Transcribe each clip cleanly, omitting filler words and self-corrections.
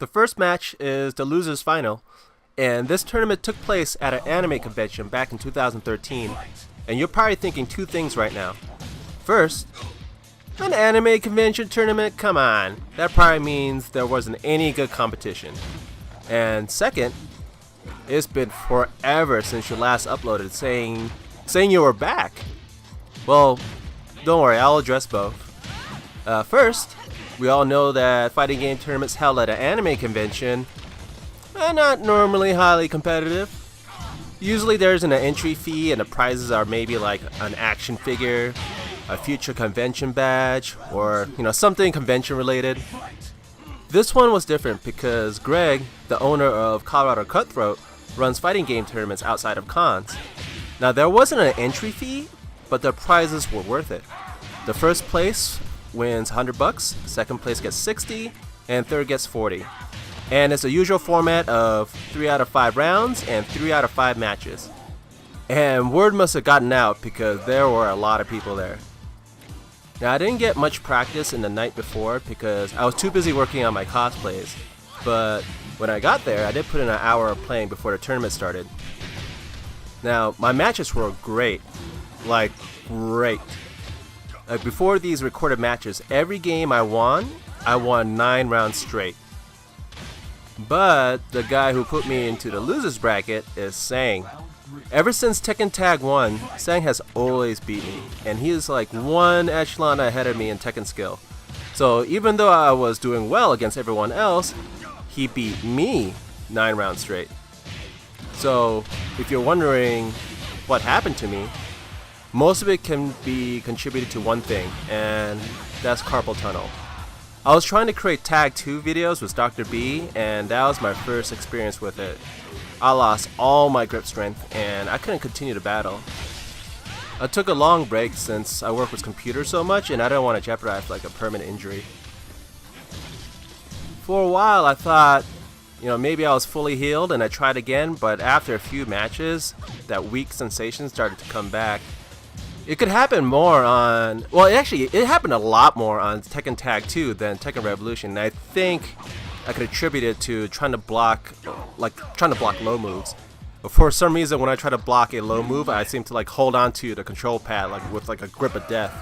The first match is the losers final, and this tournament took place at an anime convention back in 2013, and you're probably thinking two things right now. First, an anime convention tournament? Come on, that probably means there wasn't any good competition. And second, it's been forever since you last uploaded saying you were back. Well, don't worry, I'll address both. First, we all know that fighting game tournaments held at an anime convention are not normally highly competitive. Usually there's an entry fee and the prizes are maybe like an action figure, a future convention badge, or something convention related. This one was different because Greg, the owner of Colorado Cutthroat, runs fighting game tournaments outside of cons. Now there wasn't an entry fee, but the prizes were worth it. The first place wins $100, second place gets 60, and third gets 40. And it's the usual format of 3 out of 5 rounds and 3 out of 5 matches. And word must have gotten out because there were a lot of people there. Now I didn't get much practice in the night before because I was too busy working on my cosplays, but when I got there I did put in an hour of playing before the tournament started. Now my matches were great, like great. Before these recorded matches, every game I won 9 rounds straight. But the guy who put me into the losers bracket is Sang. Ever since Tekken Tag 1, Sang has always beat me, and he is like one echelon ahead of me in Tekken skill. So even though I was doing well against everyone else, he beat me 9 rounds straight. So if you're wondering what happened to me, most of it can be contributed to one thing, and that's carpal tunnel. I was trying to create Tag 2 videos with Dr. B, and that was my first experience with it. I lost all my grip strength, and I couldn't continue to battle. I took a long break since I work with computers so much, and I didn't want to jeopardize like a permanent injury. For a while, I thought, maybe I was fully healed, and I tried again, but after a few matches, that weak sensation started to come back. It could happen more on, it happened a lot more on Tekken Tag 2 than Tekken Revolution, and I think I could attribute it to trying to block low moves. But for some reason, when I try to block a low move, I seem to hold on to the control pad with a grip of death.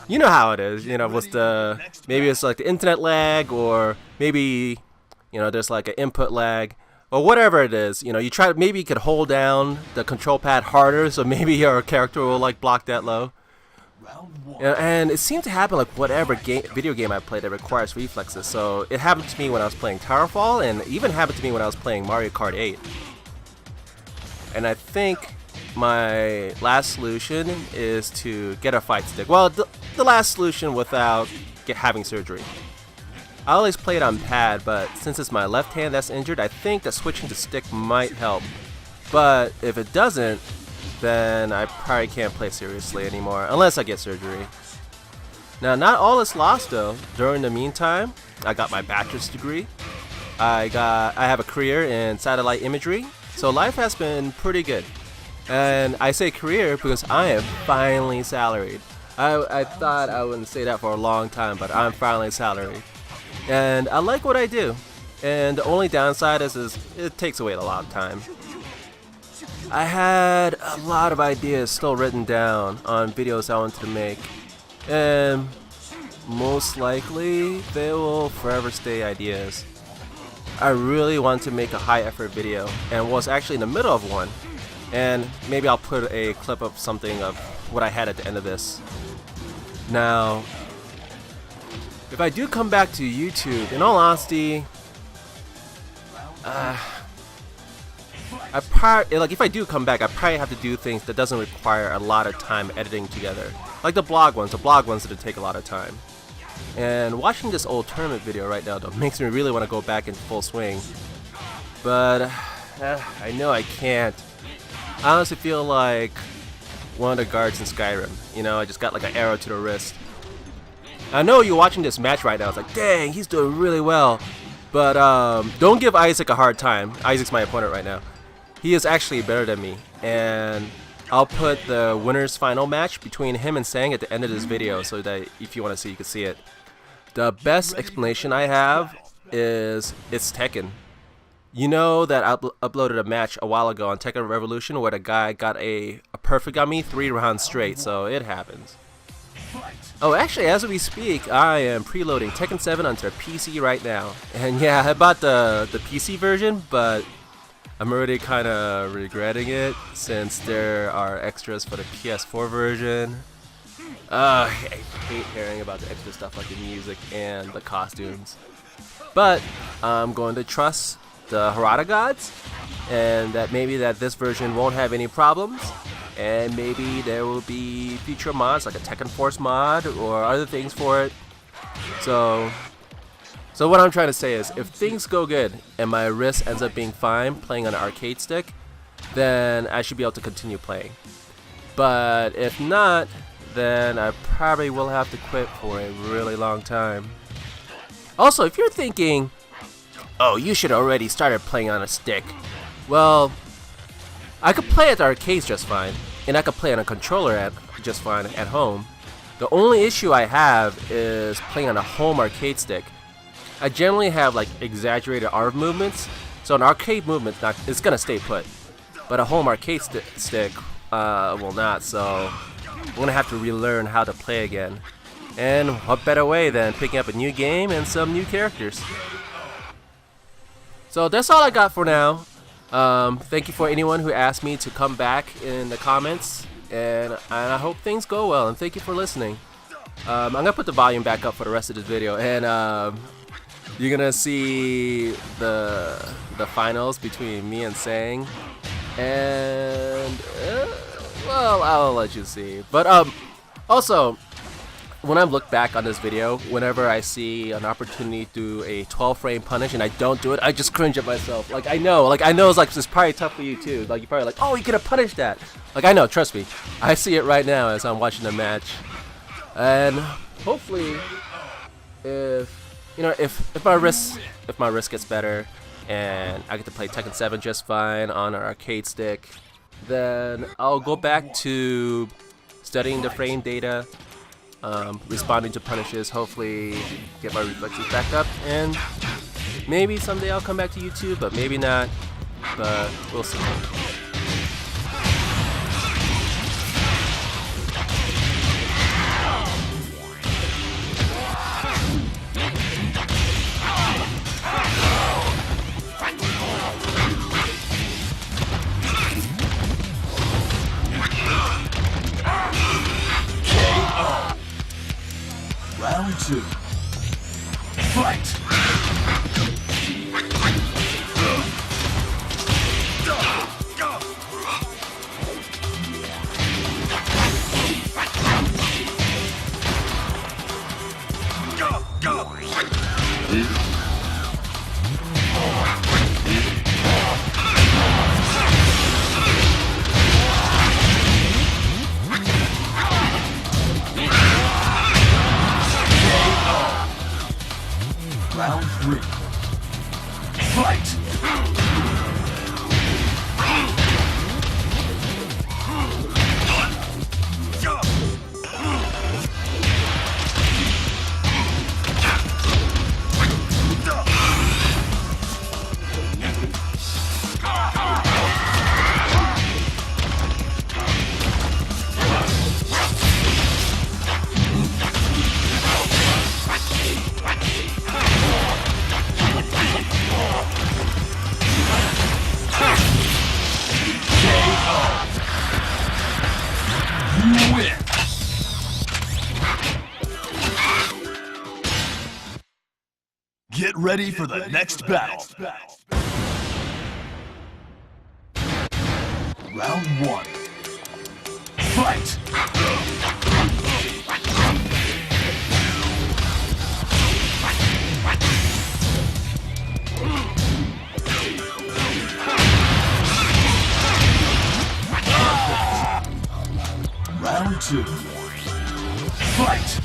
You know how it is, maybe it's like the internet lag, or maybe, there's like an input lag. Or whatever it is, maybe you could hold down the control pad harder, so maybe your character will block that low. And it seemed to happen whatever video game I played that requires reflexes. So it happened to me when I was playing Towerfall, and even happened to me when I was playing Mario Kart 8. And I think my last solution is to get a fight stick. Well, the last solution without having surgery. I always play it on pad, but since it's my left hand that's injured, I think that switching to stick might help. But if it doesn't, then I probably can't play seriously anymore, unless I get surgery. Now, not all is lost though. During the meantime, I got my bachelor's degree. I have a career in satellite imagery, so life has been pretty good. And I say career because I am finally salaried. I thought I wouldn't say that for a long time, but I'm finally salaried. And I like what I do, and the only downside is it takes away a lot of time. I had a lot of ideas still written down on videos I wanted to make, and most likely they will forever stay ideas. I really want to make a high effort video, and was actually in the middle of one, and maybe I'll put a clip of something of what I had at the end of this. Now, if I do come back to YouTube, in all honesty, if I do come back, I probably have to do things that doesn't require a lot of time editing together. Like the blog ones that take a lot of time. And watching this old tournament video right now though makes me really want to go back in full swing. But I know I can't. I honestly feel like one of the guards in Skyrim. I just got an arrow to the wrist. I know you're watching this match right now, it's like, dang, he's doing really well. But don't give Isaac a hard time. Isaac's my opponent right now. He is actually better than me. And I'll put the winner's final match between him and Sang at the end of this video so that if you want to see, you can see it. The best explanation I have is it's Tekken. You know that I uploaded a match a while ago on Tekken Revolution where the guy got a perfect on me 3 rounds straight, so it happens. Oh, actually, as we speak, I am preloading Tekken 7 onto PC right now. And yeah, I bought the PC version, but I'm already kind of regretting it since there are extras for the PS4 version. I hate hearing about the extra stuff like the music and the costumes. But I'm going to trust the Harada gods, and that maybe that this version won't have any problems, and maybe there will be future mods like a Tekken Force mod or other things for it. So what I'm trying to say is, if things go good and my wrist ends up being fine playing on an arcade stick, then I should be able to continue playing. But if not, then I probably will have to quit for a really long time. Also, if you're thinking, oh, you should already started playing on a stick. Well, I could play at the arcades just fine, and I could play on a controller just fine at home. The only issue I have is playing on a home arcade stick. I generally have like exaggerated arm movements, so an arcade movement it's gonna stay put, but a home arcade stick will not. So I'm gonna have to relearn how to play again. And what better way than picking up a new game and some new characters? So that's all I got for now. Thank you for anyone who asked me to come back in the comments, and I hope things go well, and thank you for listening. I'm gonna put the volume back up for the rest of this video, and you're gonna see the finals between me and Sang, and well, I'll let you see. But also, when I look back on this video, whenever I see an opportunity to do a 12 frame punish and I don't do it, I just cringe at myself. Like I know it's like it's probably tough for you too. Like you're probably like, oh, you could have punished that. Like I know, trust me, I see it right now as I'm watching the match. And hopefully, if my wrist gets better and I get to play Tekken 7 just fine on an arcade stick, then I'll go back to studying the frame data. Responding to punishes, hopefully get my reflexes back up, and maybe someday I'll come back to YouTube, but maybe not, but we'll see. Round 2. Fight! Round 3. Fight! You win! Get ready for the next battle. Round 1. Fight! Round 2. Fight!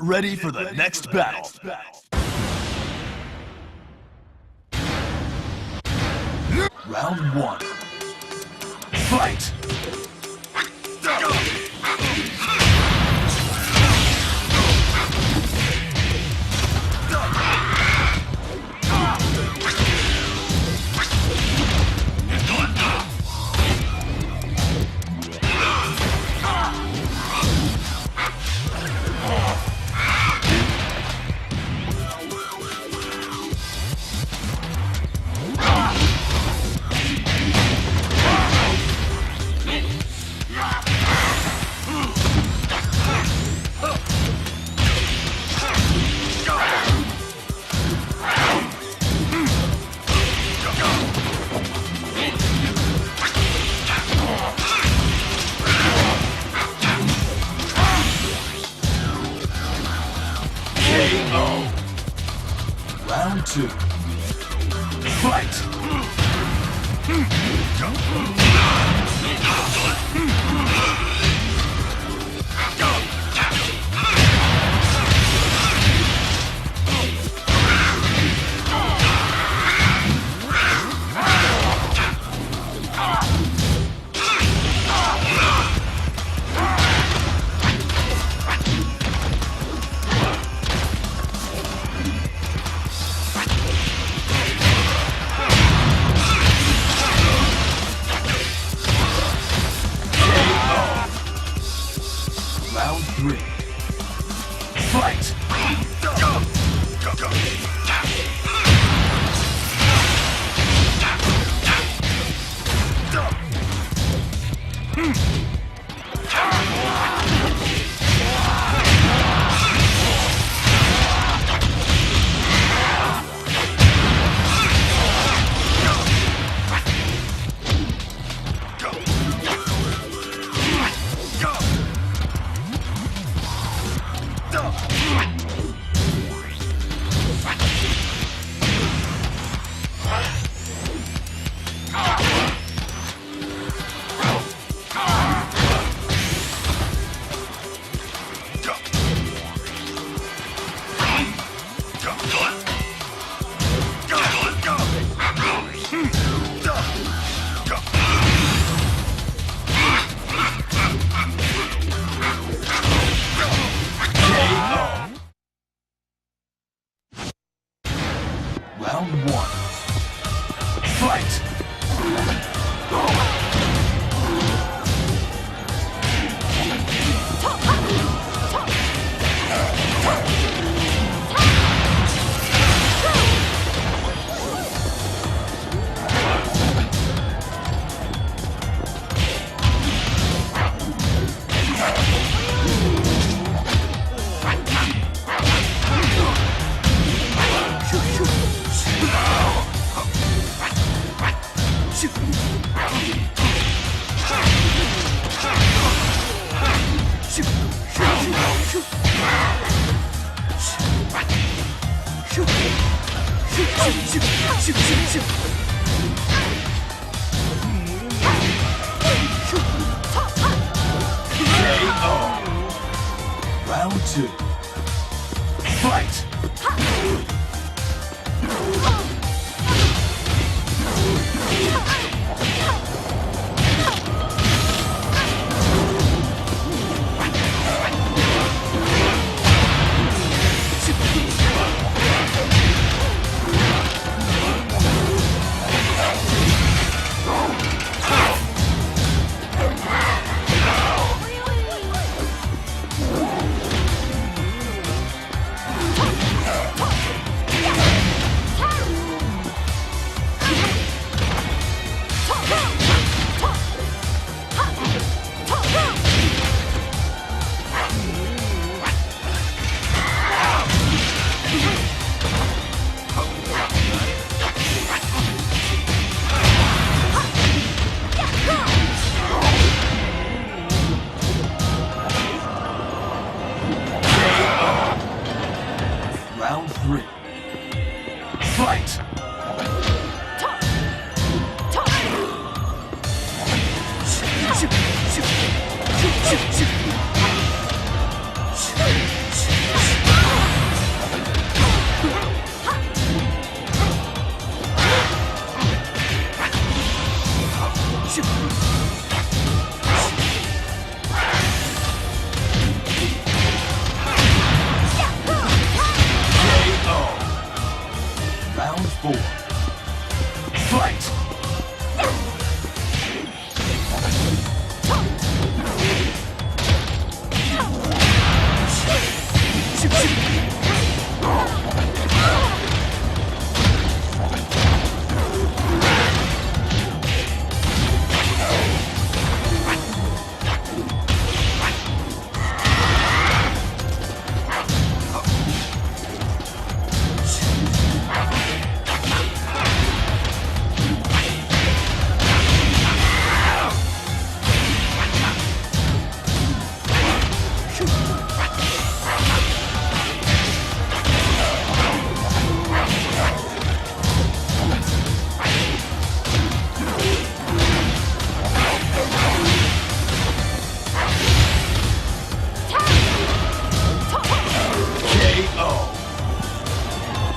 ready for the next battle. Round 1. Fight! Round 2. Fight! Round 3. Fight! Round 1. Fight! Round 2. Fight! 4. Fight!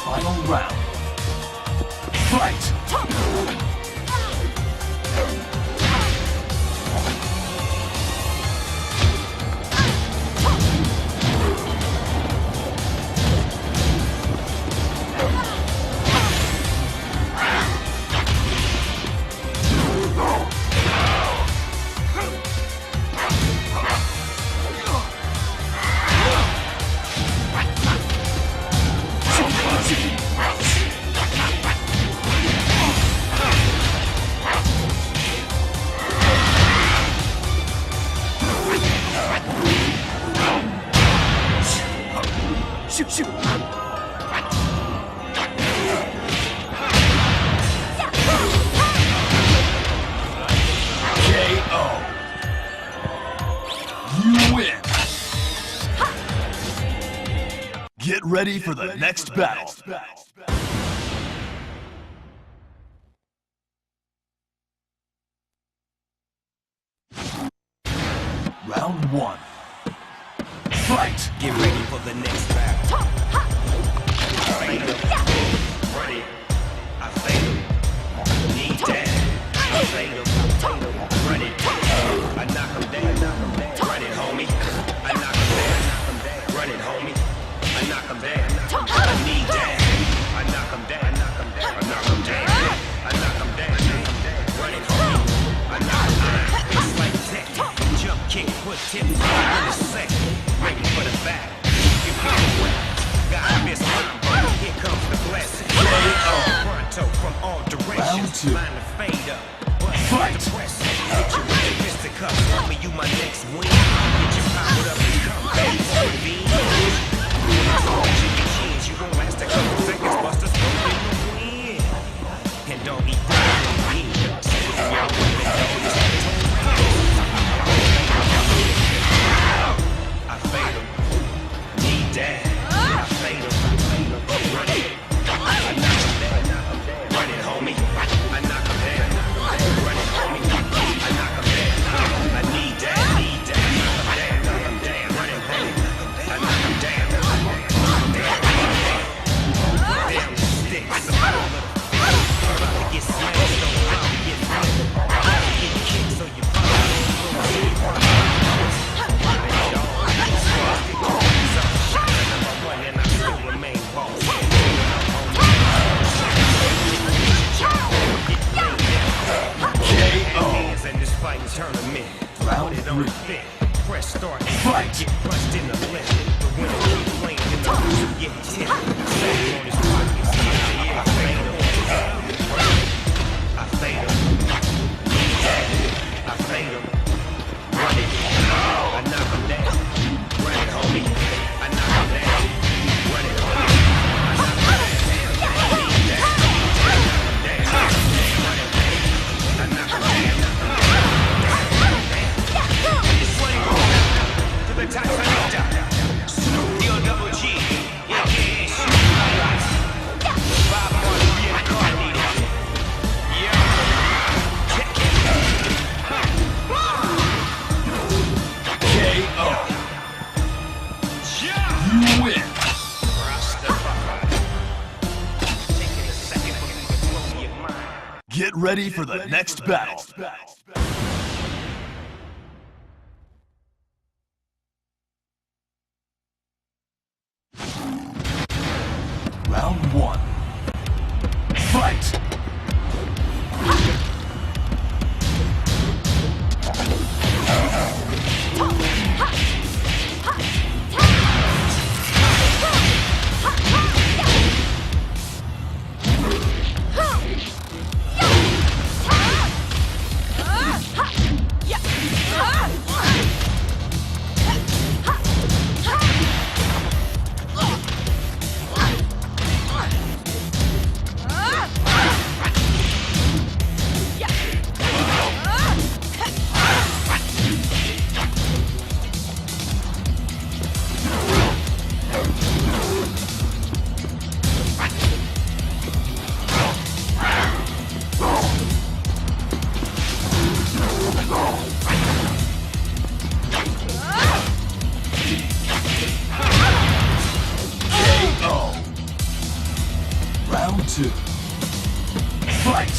Final round. Fight! Shoot! KO. You win. Get ready for the next battle. Round 1. Fight! Get ready for the next battle. Fade him. Run it. I fade him. Knee down. I fade him. Run it. I knock him down. Run it, homie. I knock him down. Run it, homie. I knock him down. Knee down. I knock him down. I knock him down. I knock him down. Run it, homie. I knock him down. It's like that. Jump kick, put tips in a second. Ready for the battle. You feel it. Got this time, but here comes the blessing. Pronto from all directions. Line to fade up. Fight! Get your fisticuffs. Homie, you my next win. Get your powered up and come back for the beat. You gon' last a couple seconds, busters don't win the win. And don't eat that. I fade him. Knee down. I fade him. Run it. I knock him down. Run it, homie. I knock him down. Run it, homie. I knock him down. I knee down. Knock him down. Run it, homie. I knock him down. Damn sticks. About to get smashed. About to get flipped. About to get kicked so you tournament. Round it on the fit. Press start and fight. Get punched in the lip. The winner keep playing in the loser get tipped. Sitting on his pockets. Yeah, I fade him. I fade him. Run it. I knock him down. Run it, homie. I knock him down. Run it, homie. I knock him down. I knock him down. The Taxanita, Snoop D on double G, aka Snoop. Bob Marley reincarnated. KO. You win. Taking a second for you to blow your mind. Get ready for the next battle. Round 1. Fight! Round 2. Fight!